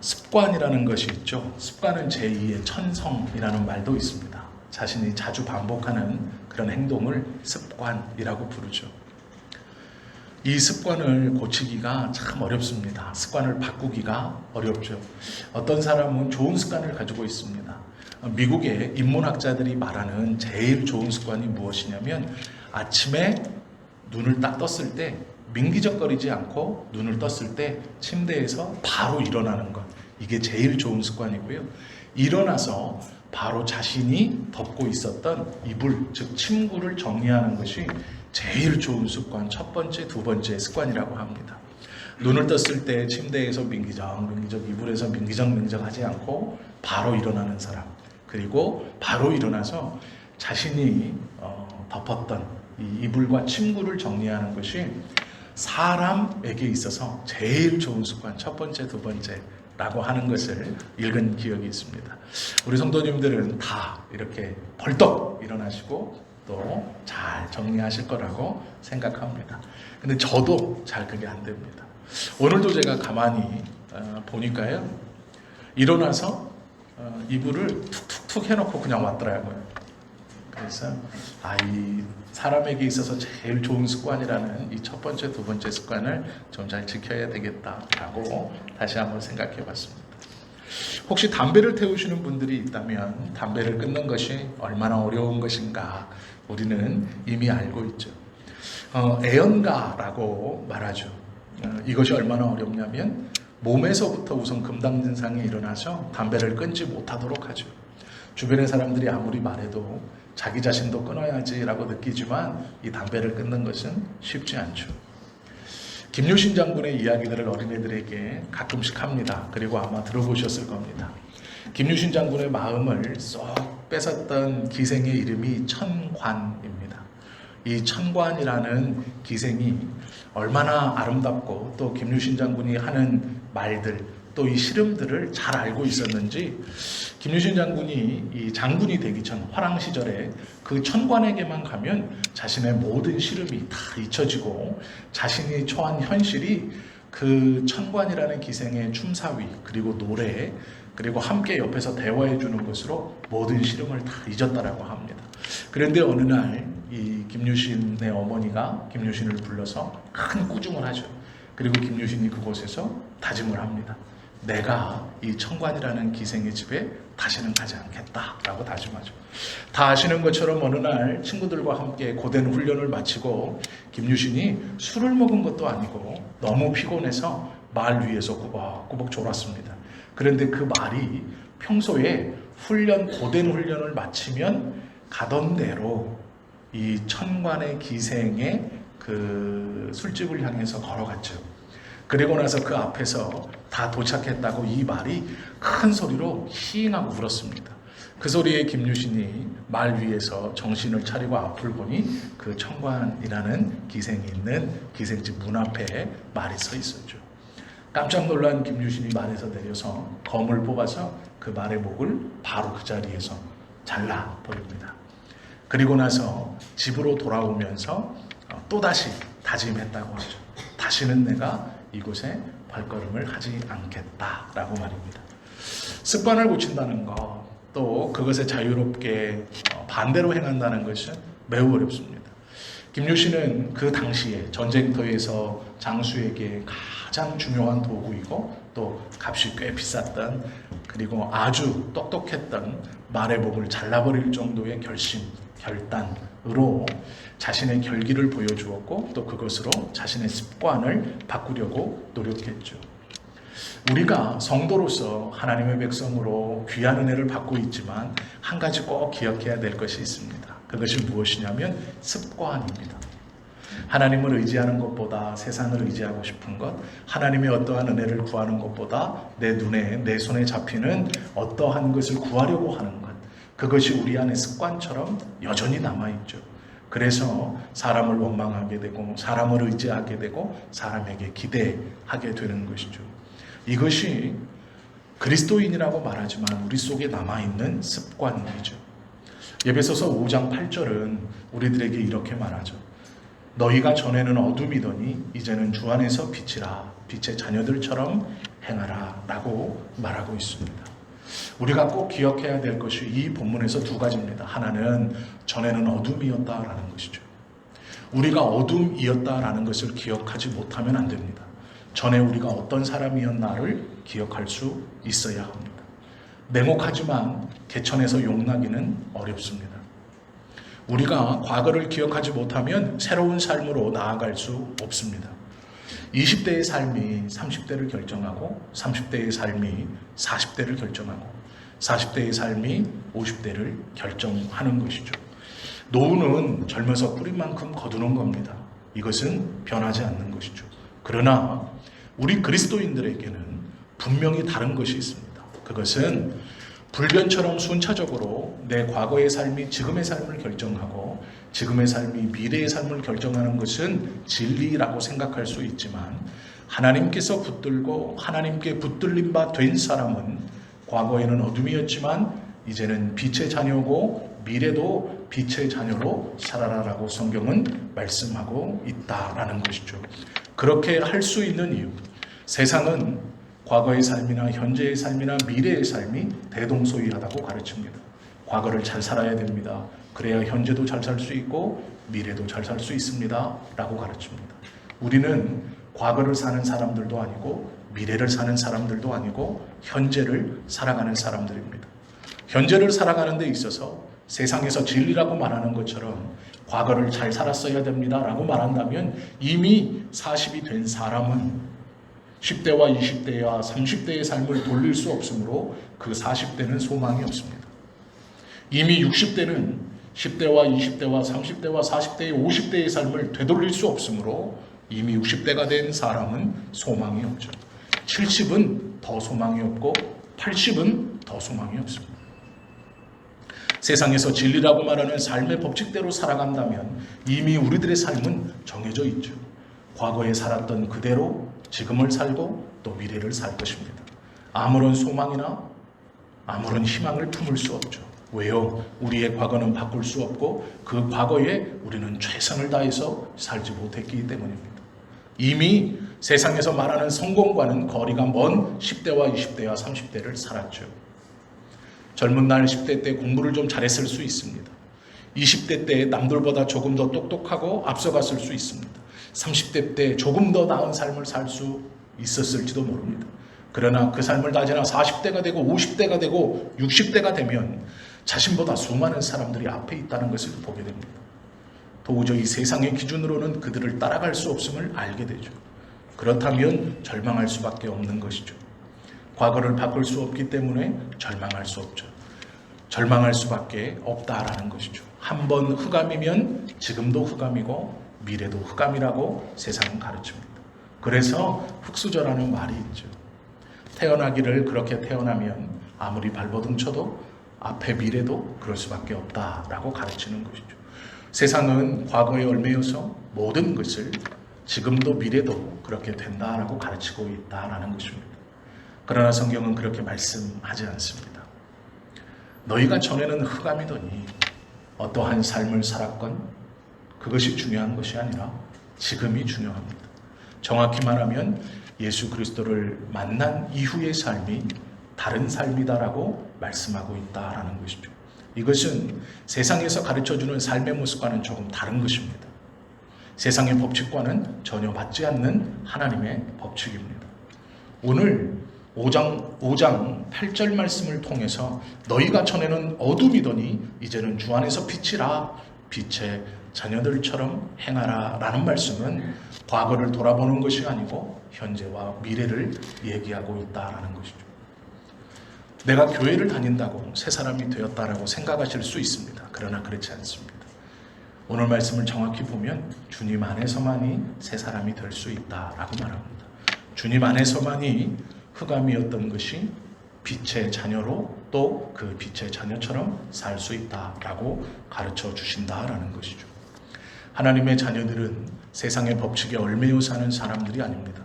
습관이라는 것이 있죠. 습관은 제2의 천성이라는 말도 있습니다. 자신이 자주 반복하는 그런 행동을 습관이라고 부르죠. 이 습관을 고치기가 참 어렵습니다. 습관을 바꾸기가 어렵죠. 어떤 사람은 좋은 습관을 가지고 있습니다. 미국의 인문학자들이 말하는 제일 좋은 습관이 무엇이냐면 아침에 눈을 딱 떴을 때 민기적거리지 않고 눈을 떴을 때 침대에서 바로 일어나는 것. 이게 제일 좋은 습관이고요. 일어나서 바로 자신이 덮고 있었던 이불, 즉 침구를 정리하는 것이 제일 좋은 습관, 첫 번째, 두 번째 습관이라고 합니다. 눈을 떴을 때 침대에서 민기적 이불에서 민기적 하지 않고 바로 일어나는 사람, 그리고 바로 일어나서 자신이 덮었던 이 이불과 침구를 정리하는 것이 사람에게 있어서 제일 좋은 습관, 첫 번째, 두 번째라고 하는 것을 읽은 기억이 있습니다. 우리 성도님들은 다 이렇게 벌떡 일어나시고 또 잘 정리하실 거라고 생각합니다. 근데 저도 잘 그게 안 됩니다. 오늘도 제가 가만히 보니까요, 일어나서 이불을 툭툭툭 해놓고 그냥 왔더라고요. 그래서 이 사람에게 있어서 제일 좋은 습관이라는 이 첫 번째, 두 번째 습관을 좀 잘 지켜야 되겠다라고 다시 한번 생각해 봤습니다. 혹시 담배를 태우시는 분들이 있다면 담배를 끊는 것이 얼마나 어려운 것인가 우리는 이미 알고 있죠. 애연가라고 말하죠. 이것이 얼마나 어렵냐면 몸에서부터 우선 금당 증상이 일어나서 담배를 끊지 못하도록 하죠. 주변의 사람들이 아무리 말해도 자기 자신도 끊어야지라고 느끼지만 이 담배를 끊는 것은 쉽지 않죠. 김유신 장군의 이야기들을 어린애들에게 가끔씩 합니다. 그리고 아마 들어보셨을 겁니다. 김유신 장군의 마음을 쏙 뺏었던 기생의 이름이 천관입니다. 이 천관이라는 기생이 얼마나 아름답고 또 김유신 장군이 하는 말들, 또 이 시름들을 잘 알고 있었는지 김유신 장군이 이 장군이 되기 전 화랑 시절에 그 천관에게만 가면 자신의 모든 시름이 다 잊혀지고 자신이 처한 현실이 그 천관이라는 기생의 춤사위 그리고 노래 그리고 함께 옆에서 대화해 주는 것으로 모든 시름을 다 잊었다라고 합니다. 그런데 어느 날 이 김유신의 어머니가 김유신을 불러서 큰 꾸중을 하죠. 그리고 김유신이 그곳에서 다짐을 합니다. 내가 이 천관이라는 기생의 집에 다시는 가지 않겠다라고 다짐하죠. 다 아시는 것처럼 어느 날 친구들과 함께 고된 훈련을 마치고 김유신이 술을 먹은 것도 아니고 너무 피곤해서 말 위에서 꾸벅꾸벅 졸았습니다. 그런데 그 말이 평소에 고된 훈련을 마치면 가던 대로 이 천관의 기생의 그 술집을 향해서 걸어갔죠. 그리고 나서 그 앞에서 다 도착했다고 이 말이 큰 소리로 히잉하고 울었습니다. 그 소리에 김유신이 말 위에서 정신을 차리고 앞을 보니 그 천관이라는 기생이 있는 기생집 문 앞에 말이 서 있었죠. 깜짝 놀란 김유신이 말에서 내려서 검을 뽑아서 그 말의 목을 바로 그 자리에서 잘라버립니다. 그리고 나서 집으로 돌아오면서 또다시 다짐했다고 하죠. 다시는 내가 이곳에 발걸음을 하지 않겠다라고 말입니다. 습관을 고친다는 것, 또 그것에 자유롭게 반대로 행한다는 것은 매우 어렵습니다. 김유신은 그 당시에 전쟁터에서 장수에게 가장 중요한 도구이고 또 값이 꽤 비쌌던 그리고 아주 똑똑했던 말의 목을 잘라버릴 정도의 결단으로 자신의 결기를 보여주었고 또 그것으로 자신의 습관을 바꾸려고 노력했죠. 우리가 성도로서 하나님의 백성으로 귀한 은혜를 받고 있지만 한 가지 꼭 기억해야 될 것이 있습니다. 그것이 무엇이냐면 습관입니다. 하나님을 의지하는 것보다 세상을 의지하고 싶은 것, 하나님의 어떠한 은혜를 구하는 것보다 내 손에 잡히는 어떠한 것을 구하려고 하는 것, 그것이 우리 안에 습관처럼 여전히 남아있죠. 그래서 사람을 원망하게 되고 사람을 의지하게 되고 사람에게 기대하게 되는 것이죠. 이것이 그리스도인이라고 말하지만 우리 속에 남아있는 습관이죠. 에베소서 5장 8절은 우리들에게 이렇게 말하죠. 너희가 전에는 어둠이더니 이제는 주 안에서 빛이라. 빛의 자녀들처럼 행하라 라고 말하고 있습니다. 우리가 꼭 기억해야 될 것이 이 본문에서 두 가지입니다. 하나는 전에는 어둠이었다라는 것이죠. 우리가 어둠이었다라는 것을 기억하지 못하면 안 됩니다. 전에 우리가 어떤 사람이었나를 기억할 수 있어야 합니다. 냉혹하지만 개천에서 용나기는 어렵습니다. 우리가 과거를 기억하지 못하면 새로운 삶으로 나아갈 수 없습니다. 20대의 삶이 30대를 결정하고 30대의 삶이 40대를 결정하고 40대의 삶이 50대를 결정하는 것이죠. 노후는 젊어서 뿌린 만큼 거두는 겁니다. 이것은 변하지 않는 것이죠. 그러나 우리 그리스도인들에게는 분명히 다른 것이 있습니다. 그것은 불변처럼 순차적으로 내 과거의 삶이 지금의 삶을 결정하고 지금의 삶이 미래의 삶을 결정하는 것은 진리라고 생각할 수 있지만 하나님께서 붙들고 하나님께 붙들린 바 된 사람은 과거에는 어둠이었지만 이제는 빛의 자녀고 미래도 빛의 자녀로 살아라라고 성경은 말씀하고 있다라는 것이죠. 그렇게 할 수 있는 이유, 세상은 과거의 삶이나 현재의 삶이나 미래의 삶이 대동소이하다고 가르칩니다. 과거를 잘 살아야 됩니다. 그래야 현재도 잘 살 수 있고 미래도 잘 살 수 있습니다 라고 가르칩니다. 우리는 과거를 사는 사람들도 아니고 미래를 사는 사람들도 아니고 현재를 살아가는 사람들입니다. 현재를 살아가는 데 있어서 세상에서 진리라고 말하는 것처럼 과거를 잘 살았어야 됩니다 라고 말한다면 이미 40이 된 사람은 10대와 20대와 30대의 삶을 돌릴 수 없으므로 그 40대는 소망이 없습니다. 이미 60대는 10대와 20대와 30대와 40대의 50대의 삶을 되돌릴 수 없으므로 이미 60대가 된 사람은 소망이 없죠. 70은 더 소망이 없고 80은 더 소망이 없습니다. 세상에서 진리라고 말하는 삶의 법칙대로 살아간다면 이미 우리들의 삶은 정해져 있죠. 과거에 살았던 그대로 지금을 살고 또 미래를 살 것입니다. 아무런 소망이나 아무런 희망을 품을 수 없죠. 왜요? 우리의 과거는 바꿀 수 없고 그 과거에 우리는 최선을 다해서 살지 못했기 때문입니다. 이미 세상에서 말하는 성공과는 거리가 먼 10대와 20대와 30대를 살았죠. 젊은 날 10대 때 공부를 좀 잘했을 수 있습니다. 20대 때 남들보다 조금 더 똑똑하고 앞서갔을 수 있습니다. 30대 때 조금 더 나은 삶을 살 수 있었을지도 모릅니다. 그러나 그 삶을 다 지나 40대가 되고 50대가 되고 60대가 되면 자신보다 수많은 사람들이 앞에 있다는 것을 보게 됩니다. 도저히 세상의 기준으로는 그들을 따라갈 수 없음을 알게 되죠. 그렇다면 절망할 수밖에 없는 것이죠. 과거를 바꿀 수 없기 때문에 절망할 수 없죠. 절망할 수밖에 없다라는 것이죠. 한 번 흑암이면 지금도 흑암이고 미래도 흑암이라고 세상은 가르칩니다. 그래서 흑수저라는 말이 있죠. 태어나기를 그렇게 태어나면 아무리 발버둥 쳐도 앞에 미래도 그럴 수밖에 없다라고 가르치는 것이죠. 세상은 과거에 얽매여서 모든 것을 지금도 미래도 그렇게 된다라고 가르치고 있다라는 것입니다. 그러나 성경은 그렇게 말씀하지 않습니다. 너희가 전에는 흑암이더니 어떠한 삶을 살았건 그것이 중요한 것이 아니라 지금이 중요합니다. 정확히 말하면 예수 그리스도를 만난 이후의 삶이 다른 삶이다라고 말씀하고 있다라는 것이죠. 이것은 세상에서 가르쳐주는 삶의 모습과는 조금 다른 것입니다. 세상의 법칙과는 전혀 맞지 않는 하나님의 법칙입니다. 오늘 5장 8절 말씀을 통해서 너희가 전에는 어둠이더니 이제는 주 안에서 빛이라 빛의 자녀들처럼 행하라 라는 말씀은 과거를 돌아보는 것이 아니고 현재와 미래를 얘기하고 있다라는 것이죠. 내가 교회를 다닌다고 새 사람이 되었다라고 생각하실 수 있습니다. 그러나 그렇지 않습니다. 오늘 말씀을 정확히 보면 주님 안에서만이 새 사람이 될 수 있다라고 말합니다. 주님 안에서만이 흑암이었던 것이 빛의 자녀로 또 그 빛의 자녀처럼 살 수 있다라고 가르쳐 주신다라는 것이죠. 하나님의 자녀들은 세상의 법칙에 얽매여 사는 사람들이 아닙니다.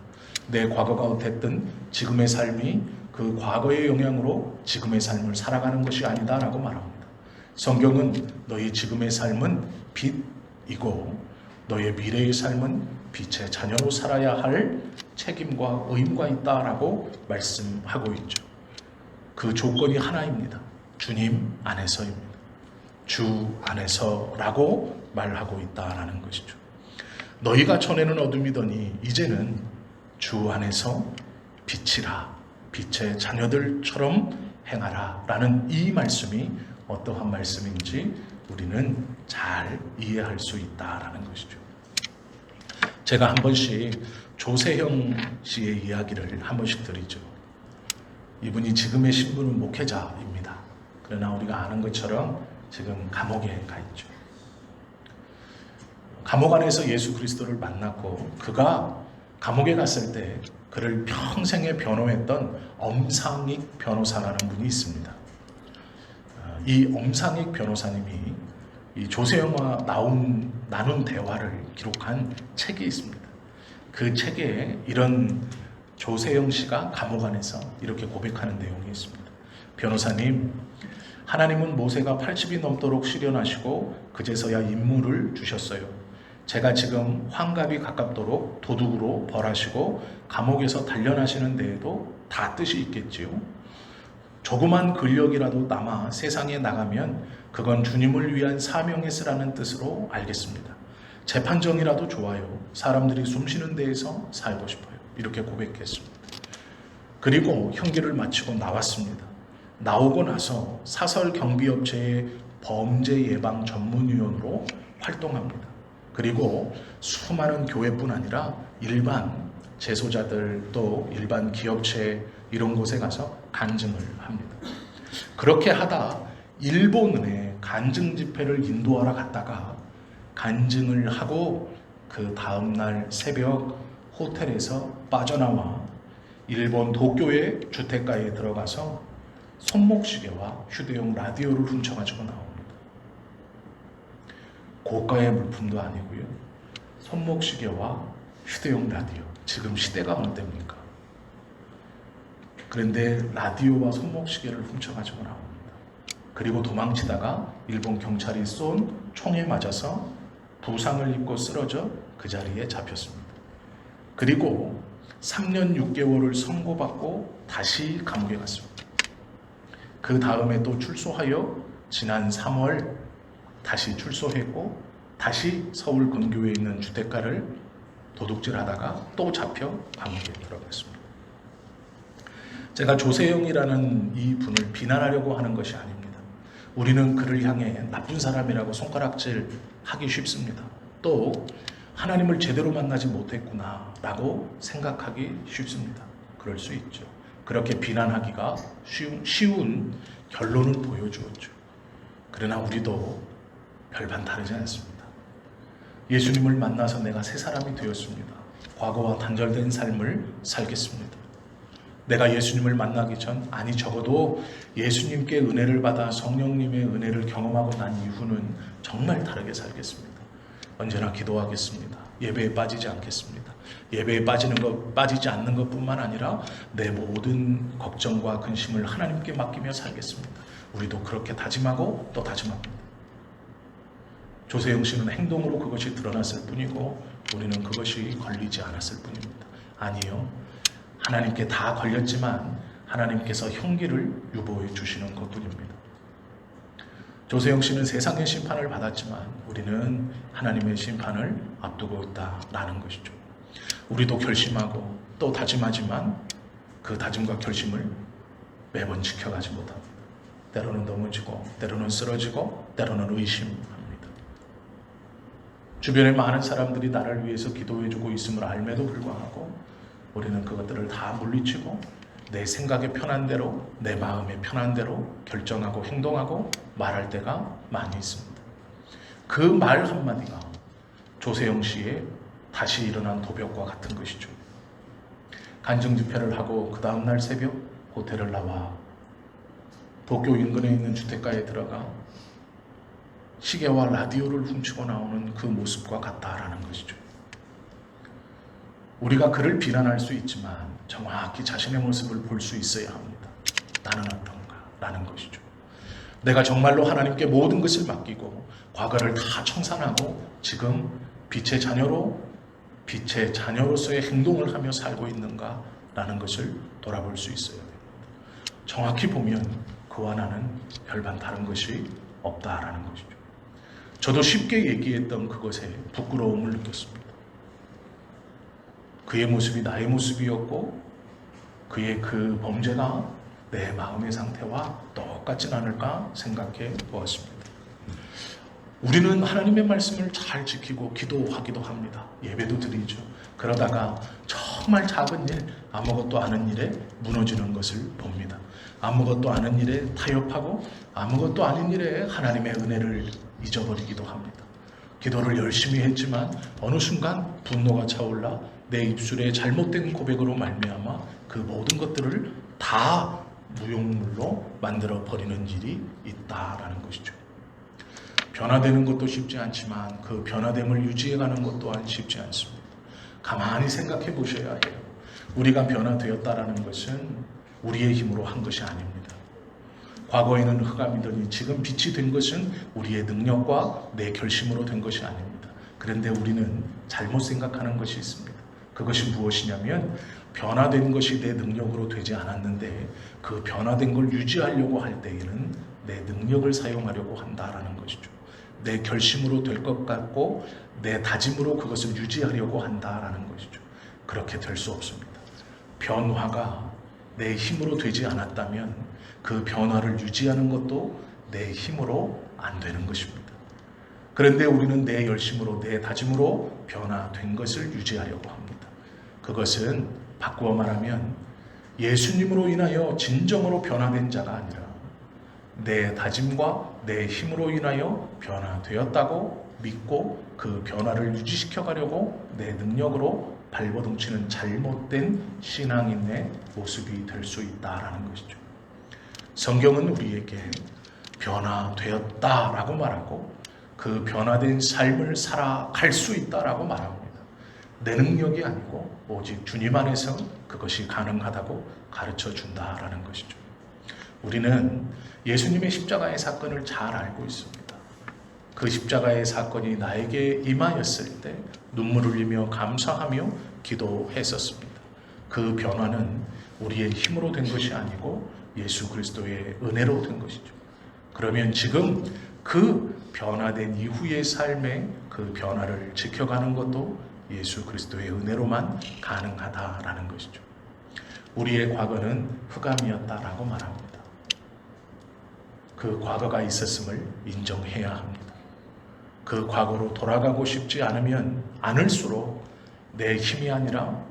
내 과거가 어땠든 지금의 삶이 그 과거의 영향으로 지금의 삶을 살아가는 것이 아니다라고 말합니다. 성경은 너희 지금의 삶은 빛이고 너의 미래의 삶은 빛의 자녀로 살아야 할 책임과 의무가 있다라고 말씀하고 있죠. 그 조건이 하나입니다. 주님 안에서입니다. 주 안에서라고 말하고 있다라는 것이죠. 너희가 전에는 어둠이더니 이제는 주 안에서 빛이라, 빛의 자녀들처럼 행하라 라는 이 말씀이 어떠한 말씀인지 우리는 잘 이해할 수 있다라는 것이죠. 제가 한 번씩 조세형 씨의 이야기를 한 번씩 드리죠. 이분이 지금의 신분은 목회자입니다. 그러나 우리가 아는 것처럼 지금 감옥에 가 있죠. 감옥 안에서 예수 그리스도를 만났고 그가 감옥에 갔을 때 그를 평생에 변호했던 엄상익 변호사라는 분이 있습니다. 이 엄상익 변호사님이 이 조세형과 나눈 대화를 기록한 책이 있습니다. 그 책에 이런 조세형 씨가 감옥 안에서 이렇게 고백하는 내용이 있습니다. 변호사님, 하나님은 모세가 80이 넘도록 시련하시고 그제서야 인물을 주셨어요. 제가 지금 환갑이 가깝도록 도둑으로 벌하시고 감옥에서 단련하시는 데에도 다 뜻이 있겠지요. 조그만 근력이라도 남아 세상에 나가면 그건 주님을 위한 사명에 쓰라는 뜻으로 알겠습니다. 재판정이라도 좋아요. 사람들이 숨쉬는 데에서 살고 싶어요. 이렇게 고백했습니다. 그리고 형기를 마치고 나왔습니다. 나오고 나서 사설 경비업체의 범죄 예방 전문위원으로 활동합니다. 그리고 수많은 교회뿐 아니라 일반 재소자들 또 일반 기업체 이런 곳에 가서 간증을 합니다. 그렇게 하다 일본은에 간증 집회를 인도하러 갔다가 간증을 하고 그 다음날 새벽 호텔에서 빠져나와 일본 도쿄의 주택가에 들어가서 손목시계와 휴대용 라디오를 훔쳐가지고 나옵니다. 고가의 물품도 아니고요. 손목시계와 휴대용 라디오. 지금 시대가 어느 때입니까? 그런데 라디오와 손목시계를 훔쳐가지고 나옵니다. 그리고 도망치다가 일본 경찰이 쏜 총에 맞아서 부상을 입고 쓰러져 그 자리에 잡혔습니다. 그리고 3년 6개월을 선고받고 다시 감옥에 갔습니다. 그 다음에 또 출소하여 지난 3월 다시 출소했고 다시 서울 근교에 있는 주택가를 도둑질하다가 또 잡혀 감옥에 들어갔습니다. 제가 조세형이라는 이 분을 비난하려고 하는 것이 아닙니다. 우리는 그를 향해 나쁜 사람이라고 손가락질 하기 쉽습니다. 또 하나님을 제대로 만나지 못했구나 라고 생각하기 쉽습니다. 그럴 수 있죠. 그렇게 비난하기가 쉬운 결론을 보여주었죠. 그러나 우리도 별반 다르지 않습니다. 예수님을 만나서 내가 새 사람이 되었습니다. 과거와 단절된 삶을 살겠습니다. 내가 예수님을 만나기 전, 아니 적어도 예수님께 은혜를 받아 성령님의 은혜를 경험하고 난 이후는 정말 다르게 살겠습니다. 언제나 기도하겠습니다. 예배에 빠지지 않겠습니다. 예배에 빠지지 않는 것뿐만 아니라 내 모든 걱정과 근심을 하나님께 맡기며 살겠습니다. 우리도 그렇게 다짐하고 또 다짐합니다. 조세영 씨는 행동으로 그것이 드러났을 뿐이고 우리는 그것이 걸리지 않았을 뿐입니다. 아니요. 하나님께 다 걸렸지만 하나님께서 형기를 유보해 주시는 것뿐입니다. 조세영 씨는 세상의 심판을 받았지만 우리는 하나님의 심판을 앞두고 있다라는 것이죠. 우리도 결심하고 또 다짐하지만 그 다짐과 결심을 매번 지켜가지 못합니다. 때로는 넘어지고 때로는 쓰러지고 때로는 의심합니다. 주변에 많은 사람들이 나를 위해서 기도해주고 있음을 알매도 불구하고 우리는 그것들을 다 물리치고 내 생각에 편한 대로 내 마음에 편한 대로 결정하고 행동하고 말할 때가 많이 있습니다. 그 말 한마디가 조세영 씨의 다시 일어난 도벽과 같은 것이죠. 간증 집회를 하고 그 다음날 새벽 호텔을 나와 도쿄 인근에 있는 주택가에 들어가 시계와 라디오를 훔치고 나오는 그 모습과 같다라는 것이죠. 우리가 그를 비난할 수 있지만 정확히 자신의 모습을 볼 수 있어야 합니다. 나는 어떤가? 라는 것이죠. 내가 정말로 하나님께 모든 것을 맡기고 과거를 다 청산하고 지금 빛의 자녀로 빛의 자녀로서의 행동을 하며 살고 있는가라는 것을 돌아볼 수 있어야 됩니다. 정확히 보면 그와 나는 별반 다른 것이 없다라는 것이죠. 저도 쉽게 얘기했던 그것에 부끄러움을 느꼈습니다. 그의 모습이 나의 모습이었고 그의 그 범죄가 내 마음의 상태와 똑같진 않을까 생각해 보았습니다. 우리는 하나님의 말씀을 잘 지키고 기도하기도 합니다. 예배도 드리죠. 그러다가 정말 작은 일, 아무것도 아는 일에 무너지는 것을 봅니다. 아무것도 아는 일에 타협하고 아무것도 아닌 일에 하나님의 은혜를 잊어버리기도 합니다. 기도를 열심히 했지만 어느 순간 분노가 차올라 내 입술에 잘못된 고백으로 말미암아 그 모든 것들을 다 무용물로 만들어 버리는 일이 있다라는 것이죠. 변화되는 것도 쉽지 않지만 그 변화됨을 유지해가는 것 또한 쉽지 않습니다. 가만히 생각해 보셔야 해요. 우리가 변화되었다라는 것은 우리의 힘으로 한 것이 아닙니다. 과거에는 흑암이더니 지금 빛이 된 것은 우리의 능력과 내 결심으로 된 것이 아닙니다. 그런데 우리는 잘못 생각하는 것이 있습니다. 그것이 무엇이냐면 변화된 것이 내 능력으로 되지 않았는데 그 변화된 걸 유지하려고 할 때에는 내 능력을 사용하려고 한다라는 것이죠. 내 결심으로 될 것 같고 내 다짐으로 그것을 유지하려고 한다라는 것이죠. 그렇게 될 수 없습니다. 변화가 내 힘으로 되지 않았다면 그 변화를 유지하는 것도 내 힘으로 안 되는 것입니다. 그런데 우리는 내 열심으로 내 다짐으로 변화된 것을 유지하려고 합니다. 그것은 바꾸어 말하면 예수님으로 인하여 진정으로 변화된 자가 아니라 내 다짐과 내 힘으로 인하여 변화되었다고 믿고 그 변화를 유지시켜 가려고 내 능력으로 발버둥치는 잘못된 신앙인의 모습이 될 수 있다라는 것이죠. 성경은 우리에게 변화되었다라고 말하고 그 변화된 삶을 살아갈 수 있다라고 말합니다. 내 능력이 아니고 오직 주님 안에서 그것이 가능하다고 가르쳐 준다라는 것이죠. 우리는 예수님의 십자가의 사건을 잘 알고 있습니다. 그 십자가의 사건이 나에게 임하였을 때 눈물 흘리며 감사하며 기도했었습니다. 그 변화는 우리의 힘으로 된 것이 아니고 예수 그리스도의 은혜로 된 것이죠. 그러면 지금 그 변화된 이후의 삶의 그 변화를 지켜가는 것도 예수 그리스도의 은혜로만 가능하다라는 것이죠. 우리의 과거는 흑암이었다라고 말합니다. 그 과거가 있었음을 인정해야 합니다. 그 과거로 돌아가고 싶지 않으면 않을수록 내 힘이 아니라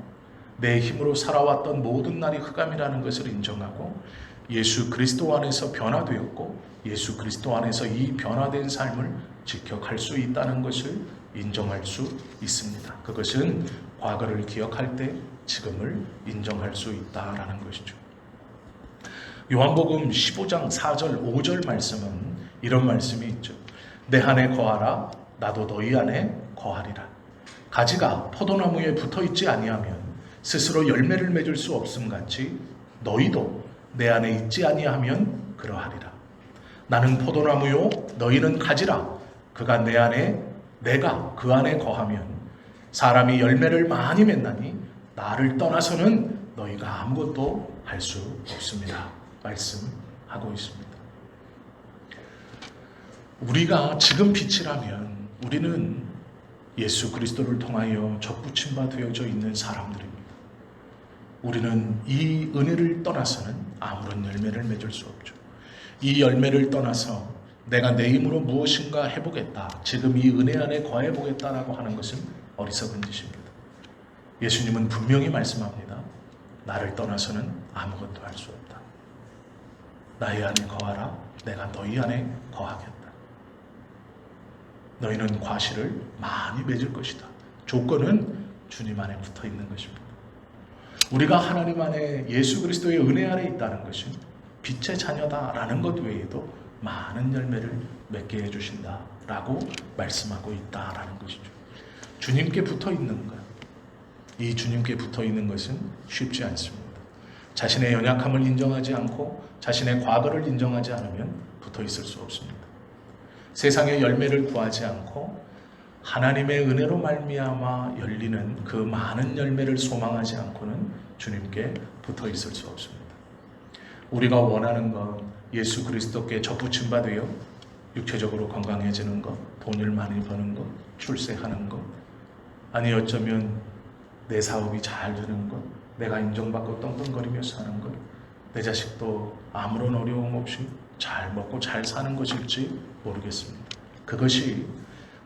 내 힘으로 살아왔던 모든 날이 흑암이라는 것을 인정하고 예수 그리스도 안에서 변화되었고 예수 그리스도 안에서 이 변화된 삶을 지켜갈 수 있다는 것을 인정할 수 있습니다. 그것은 과거를 기억할 때 지금을 인정할 수 있다라는 것이죠. 요한복음 15장 4절 5절 말씀은 이런 말씀이 있죠. 내 안에 거하라 나도 너희 안에 거하리라. 가지가 포도나무에 붙어있지 아니하면 스스로 열매를 맺을 수 없음같이 너희도 내 안에 있지 아니하면 그러하리라. 나는 포도나무요 너희는 가지라. 그가 내 안에 내가 그 안에 거하면 사람이 열매를 많이 맺나니 나를 떠나서는 너희가 아무것도 할 수 없습니다. 말씀하고 있습니다. 우리가 지금 빛이라면 우리는 예수 그리스도를 통하여 접붙임 바 되어져 있는 사람들입니다. 우리는 이 은혜를 떠나서는 아무런 열매를 맺을 수 없죠. 이 열매를 떠나서 내가 내 힘으로 무엇인가 해보겠다, 지금 이 은혜 안에 거해보겠다라고 하는 것은 어리석은 짓입니다. 예수님은 분명히 말씀합니다. 나를 떠나서는 아무것도 할 수 없다. 나의 안에 거하라. 내가 너희 안에 거하겠다. 너희는 과실을 많이 맺을 것이다. 조건은 주님 안에 붙어 있는 것입니다. 우리가 하나님 안에 예수 그리스도의 은혜 안에 있다는 것은 빛의 자녀다라는 것 외에도 많은 열매를 맺게 해주신다라고 말씀하고 있다라는 것이죠. 주님께 붙어 있는 것, 이 주님께 붙어 있는 것은 쉽지 않습니다. 자신의 연약함을 인정하지 않고 자신의 과거를 인정하지 않으면 붙어 있을 수 없습니다. 세상의 열매를 구하지 않고 하나님의 은혜로 말미암아 열리는 그 많은 열매를 소망하지 않고는 주님께 붙어 있을 수 없습니다. 우리가 원하는 것, 예수 그리스도께 접붙임 받으여 육체적으로 건강해지는 것, 돈을 많이 버는 것, 출세하는 것, 아니 어쩌면 내 사업이 잘 되는 것, 내가 인정받고 떵떵거리며 사는 것, 내 자식도 아무런 어려움 없이 잘 먹고 잘 사는 것일지 모르겠습니다. 그것이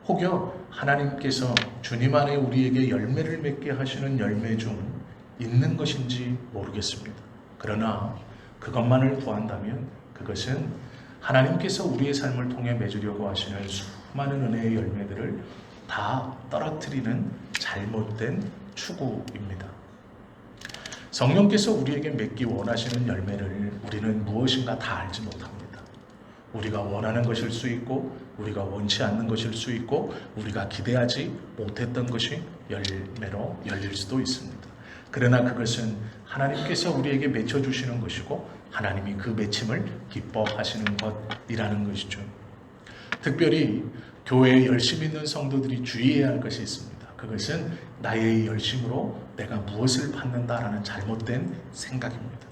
혹여 하나님께서 주님 안에 우리에게 열매를 맺게 하시는 열매 중 있는 것인지 모르겠습니다. 그러나 그것만을 구한다면 그것은 하나님께서 우리의 삶을 통해 맺으려고 하시는 수많은 은혜의 열매들을 다 떨어뜨리는 잘못된 추구입니다. 성령께서 우리에게 맺기 원하시는 열매를 우리는 무엇인가 다 알지 못합니다. 우리가 원하는 것일 수 있고 우리가 원치 않는 것일 수 있고 우리가 기대하지 못했던 것이 열매로 열릴 수도 있습니다. 그러나 그것은 하나님께서 우리에게 맺혀주시는 것이고 하나님이 그 맺힘을 기뻐하시는 것이라는 것이죠. 특별히 교회에 열심히 있는 성도들이 주의해야 할 것이 있습니다. 그것은 나의 열심으로 내가 무엇을 받는다라는 잘못된 생각입니다.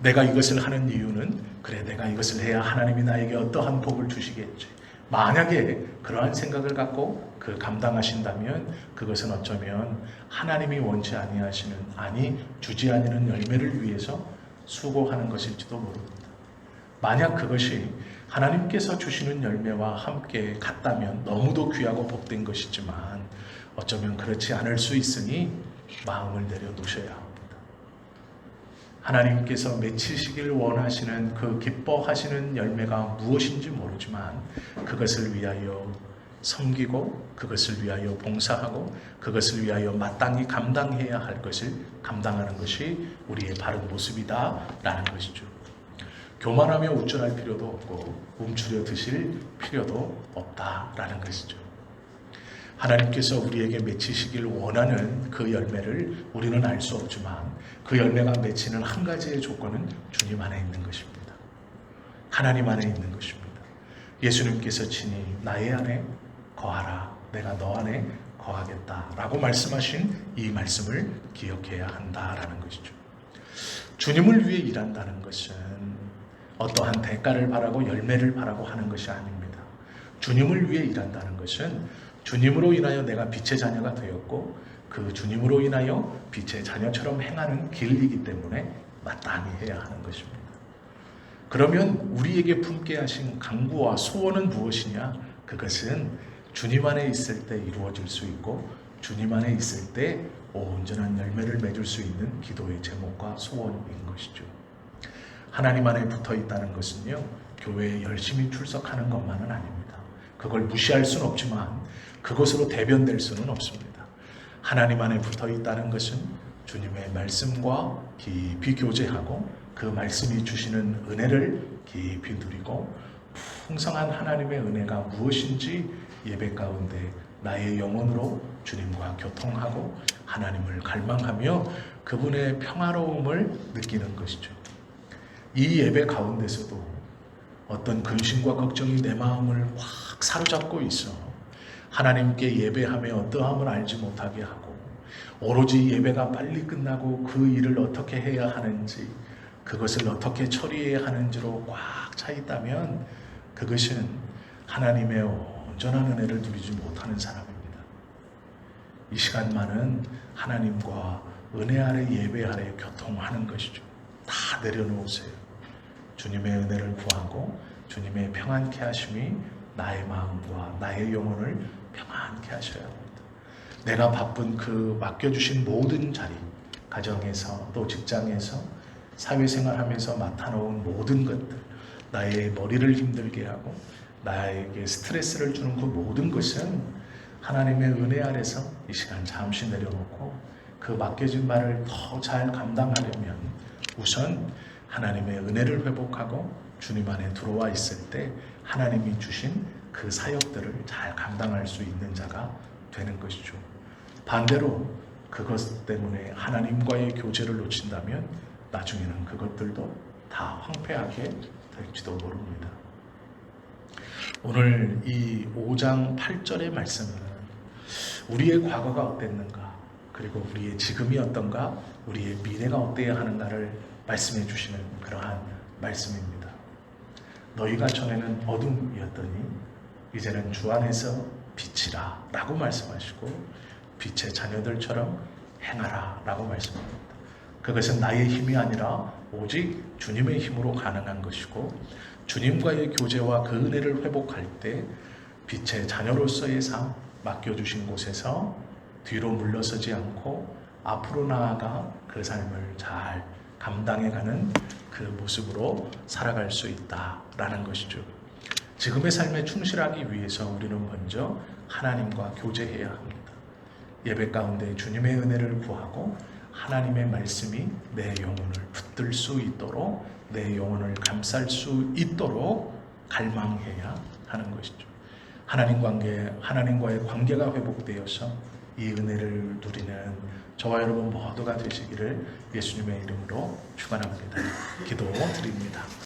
내가 이것을 하는 이유는 그래 내가 이것을 해야 하나님이 나에게 어떠한 복을 주시겠지. 만약에 그러한 생각을 갖고 그 감당하신다면 그것은 어쩌면 하나님이 원치 아니하시는 아니 주지 아니는 열매를 위해서 수고하는 것일지도 모릅니다. 만약 그것이 하나님께서 주시는 열매와 함께 같다면 너무도 귀하고 복된 것이지만 어쩌면 그렇지 않을 수 있으니 마음을 내려놓으셔야 합니다. 하나님께서 맺히시길 원하시는 그 기뻐하시는 열매가 무엇인지 모르지만 그것을 위하여 섬기고 그것을 위하여 봉사하고 그것을 위하여 마땅히 감당해야 할 것을 감당하는 것이 우리의 바른 모습이다라는 것이죠. 교만하며 우쭐할 필요도 없고 움츠려 드실 필요도 없다라는 것이죠. 하나님께서 우리에게 맺히시길 원하는 그 열매를 우리는 알 수 없지만 그 열매가 맺히는 한 가지의 조건은 주님 안에 있는 것입니다. 하나님 안에 있는 것입니다. 예수님께서 친히 나의 안에 거하라, 내가 너 안에 거하겠다라고 말씀하신 이 말씀을 기억해야 한다라는 것이죠. 주님을 위해 일한다는 것은 어떠한 대가를 바라고 열매를 바라고 하는 것이 아닙니다. 주님을 위해 일한다는 것은 주님으로 인하여 내가 빛의 자녀가 되었고 그 주님으로 인하여 빛의 자녀처럼 행하는 길이기 때문에 마땅히 해야 하는 것입니다. 그러면 우리에게 품게 하신 간구와 소원은 무엇이냐? 그것은 주님 안에 있을 때 이루어질 수 있고 주님 안에 있을 때 온전한 열매를 맺을 수 있는 기도의 제목과 소원인 것이죠. 하나님 안에 붙어 있다는 것은요, 교회에 열심히 출석하는 것만은 아닙니다. 그걸 무시할 수는 없지만 그것으로 대변될 수는 없습니다. 하나님 안에 붙어 있다는 것은 주님의 말씀과 깊이 교제하고 그 말씀이 주시는 은혜를 깊이 누리고 풍성한 하나님의 은혜가 무엇인지 예배 가운데 나의 영혼으로 주님과 교통하고 하나님을 갈망하며 그분의 평화로움을 느끼는 것이죠. 이 예배 가운데서도 어떤 근심과 걱정이 내 마음을 확 사로잡고 있어 하나님께 예배하며 어떠함을 알지 못하게 하고 오로지 예배가 빨리 끝나고 그 일을 어떻게 해야 하는지 그것을 어떻게 처리해야 하는지로 꽉 차 있다면 그것은 하나님의 온전한 은혜를 누리지 못하는 사람입니다. 이 시간만은 하나님과 은혜 아래 예배 아래 교통하는 것이죠. 다 내려놓으세요. 주님의 은혜를 구하고 주님의 평안케 하심이 나의 마음과 나의 영혼을 평안케 하셔야 합니다. 내가 바쁜 그 맡겨주신 모든 자리, 가정에서 또 직장에서 사회생활하면서 맡아놓은 모든 것들, 나의 머리를 힘들게 하고 나에게 스트레스를 주는 그 모든 것은 하나님의 은혜 아래서 이 시간 잠시 내려놓고 그 맡겨진 바를 더 잘 감당하려면 우선 하나님의 은혜를 회복하고 주님 안에 들어와 있을 때 하나님이 주신 그 사역들을 잘 감당할 수 있는 자가 되는 것이죠. 반대로 그것 때문에 하나님과의 교제를 놓친다면 나중에는 그것들도 다 황폐하게 될지도 모릅니다. 오늘 이 5장 8절의 말씀은 우리의 과거가 어땠는가, 그리고 우리의 지금이 어떤가, 우리의 미래가 어때야 하는가를 말씀해 주시는 그러한 말씀입니다. 너희가 전에는 어둠이었더니 이제는 주 안에서 빛이라 라고 말씀하시고 빛의 자녀들처럼 행하라 라고 말씀합니다. 그것은 나의 힘이 아니라 오직 주님의 힘으로 가능한 것이고, 주님과의 교제와 그 은혜를 회복할 때 빛의 자녀로서의 삶, 맡겨주신 곳에서 뒤로 물러서지 않고 앞으로 나아가 그 삶을 잘 감당해가는 그 모습으로 살아갈 수 있다라는 것이죠. 지금의 삶에 충실하기 위해서 우리는 먼저 하나님과 교제해야 합니다. 예배 가운데 주님의 은혜를 구하고 하나님의 말씀이 내 영혼을 붙들 수 있도록, 내 영혼을 감쌀 수 있도록 갈망해야 하는 것이죠. 하나님과의 관계가 회복되어서 이 은혜를 누리는 저와 여러분 모두가 되시기를 예수님의 이름으로 축원합니다. 기도드립니다.